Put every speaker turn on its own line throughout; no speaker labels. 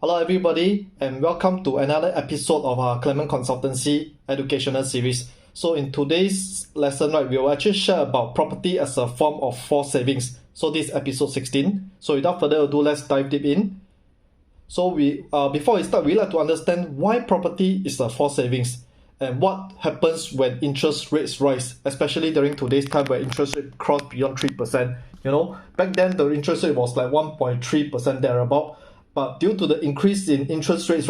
Hello everybody and welcome to another episode of our Clement Consultancy educational series. So in today's lesson, we will actually share about property as a form of forced savings. So this is episode 16. So without further ado, let's dive deep in. So before we start, we like to understand why property is a forced savings and what happens when interest rates rise, especially during today's time where interest rate crossed beyond 3%. Back then the interest rate was like 1.3% thereabout. But due to the increase in interest rates,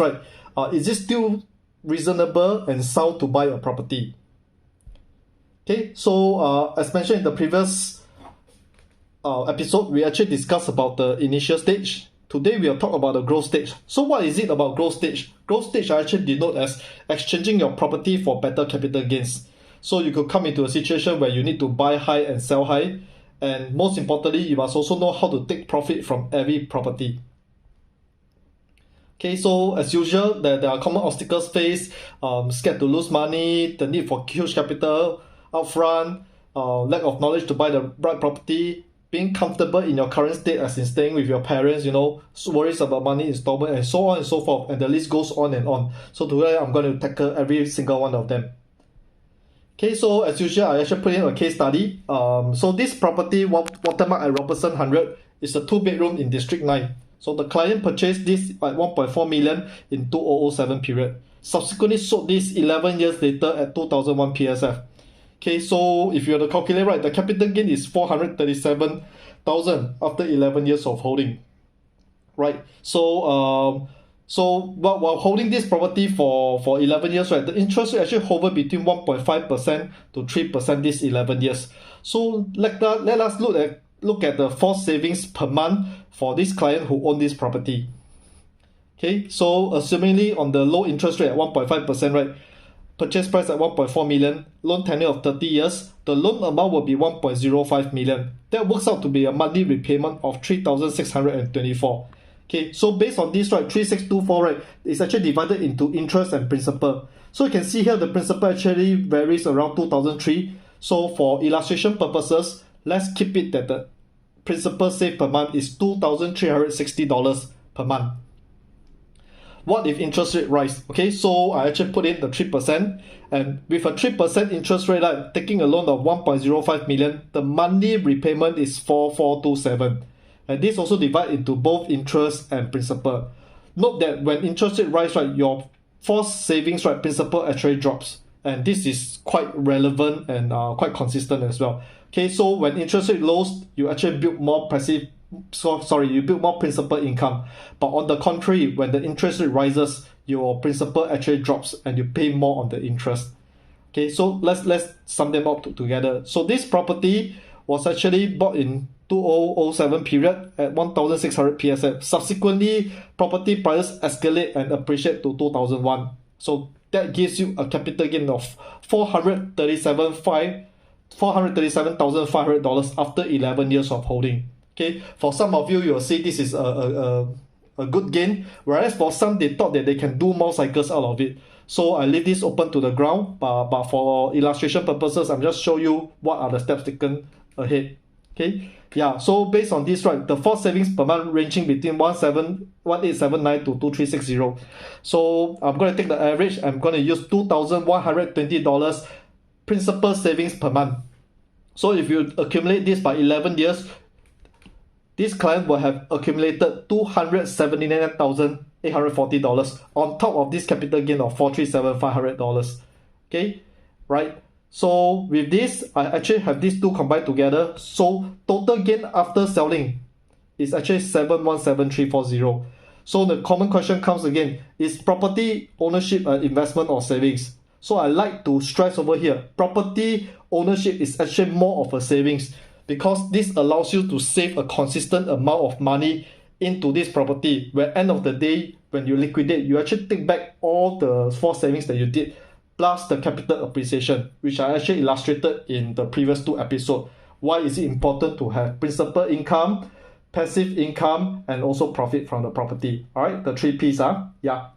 is it still reasonable and sound to buy a property? Okay, so as mentioned in the previous episode, we actually discussed about the initial stage. Today we will talk about the growth stage. So what is it about growth stage? Growth stage I actually denote as exchanging your property for better capital gains. So you could come into a situation where you need to buy high and sell high. And most importantly, you must also know how to take profit from every property. Okay, so as usual, there are common obstacles faced, scared to lose money, the need for huge capital upfront, lack of knowledge to buy the right property, being comfortable in your current state as in staying with your parents, worries about money installment and so on and so forth, and the list goes on and on. So today I'm going to tackle every single one of them. Okay, so as usual, I actually put in a case study. So this property, watermark at Robertson 100, is a 2-bedroom in District 9. So the client purchased this at 1.4 million in 2007 period. Subsequently sold this 11 years later at 2001 PSF. Okay, so if you were to calculate, the capital gain is 437,000 after 11 years of holding. Right, so while holding this property for 11 years, the interest rate actually hover between 1.5% to 3% this 11 years. So let us look at the forced savings per month for this client who owned this property. Okay, so assumingly on the low interest rate at 1.5%, purchase price at 1.4 million, loan tenure of 30 years, the loan amount will be 1.05 million. That works out to be a monthly repayment of 3,624. Okay, so based on this, 3624, is actually divided into interest and principal. So you can see here the principal actually varies around 2003. So for illustration purposes, let's keep it that the principal saved per month is $2,360 per month. What if interest rate rise? Okay, so I actually put in the 3%, and with a 3% interest rate, taking a loan of 1.05 million, the monthly repayment is 4427. And this also divides into both interest and principal. Note that when interest rate rise, your forced savings principal actually drops. And this is quite relevant and quite consistent as well. Okay, so when interest rate lows, you actually build more you build more principal income. But on the contrary, when the interest rate rises, your principal actually drops and you pay more on the interest. Okay, so let's sum them up together. So this property was actually bought in 2007 period at 1,600 PSF. Subsequently, property prices escalate and appreciate to 2001. So that gives you a capital gain of $437,500 after 11 years of holding. Okay, for some of you, you'll see this is a good gain, whereas for some, they thought that they can do more cycles out of it. So I leave this open to the ground, but for illustration purposes, I'm just showing you what are the steps taken ahead. Okay, yeah, so based on this, the forced savings per month ranging between 1879 to 2360. So I'm going to take the average. I'm going to use $2,120 principal savings per month. So if you accumulate this by 11 years, this client will have accumulated $279,840 on top of this capital gain of $437,500. Okay, right? So with this, I actually have these two combined together. So total gain after selling is actually 717340. So the common question comes again, is property ownership an investment or savings? So I like to stress over here, property ownership is actually more of a savings, because this allows you to save a consistent amount of money into this property, where end of the day, when you liquidate, you actually take back all the forced savings that you did, plus the capital appreciation, which I actually illustrated in the previous two episodes. Why is it important to have principal income, passive income, and also profit from the property? Alright, the 3 P's. Yeah.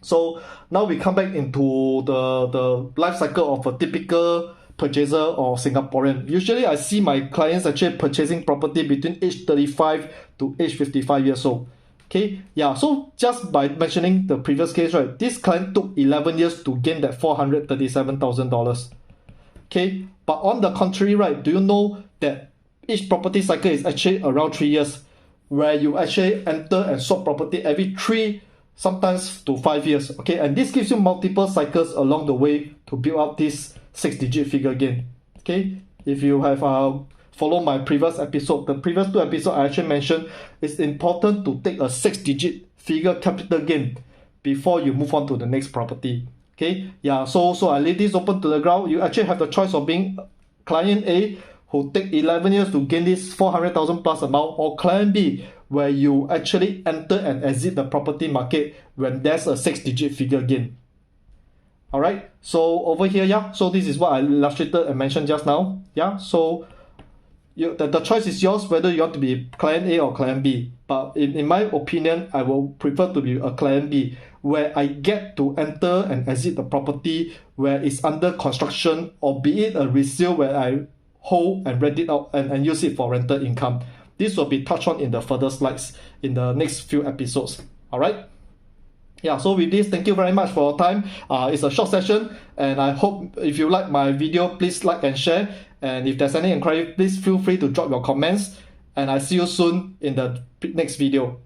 So now we come back into the life cycle of a typical purchaser or Singaporean. Usually I see my clients actually purchasing property between age 35 to age 55 years old. Okay, yeah, so just by mentioning the previous case, right, this client took 11 years to gain that $437,000. Okay, but on the contrary, right, do you know that each property cycle is actually around 3 years, where you actually enter and swap property every 3, sometimes to 5 years. Okay, and this gives you multiple cycles along the way to build up this 6-digit figure gain. Okay, if you have follow my previous episode, the previous 2 episodes I actually mentioned it's important to take a 6-digit figure capital gain before you move on to the next property. Okay, yeah, so I leave this open to the ground. You actually have the choice of being client A, who take 11 years to gain this 400,000 plus amount, or client B, where you actually enter and exit the property market when there's a 6-digit figure gain. Alright, so over here, yeah, so this is what I illustrated and mentioned just now. Yeah, so the choice is yours whether you want to be client A or client B. But in my opinion, I will prefer to be a client B, where I get to enter and exit the property where it's under construction, or be it a resale where I hold and rent it out and use it for rental income. This will be touched on in the further slides in the next few episodes. Alright? Yeah, so with this, thank you very much for your time. It's a short session, and I hope if you like my video, please like and share. And if there's any inquiry, please feel free to drop your comments. And I see you soon in the next video.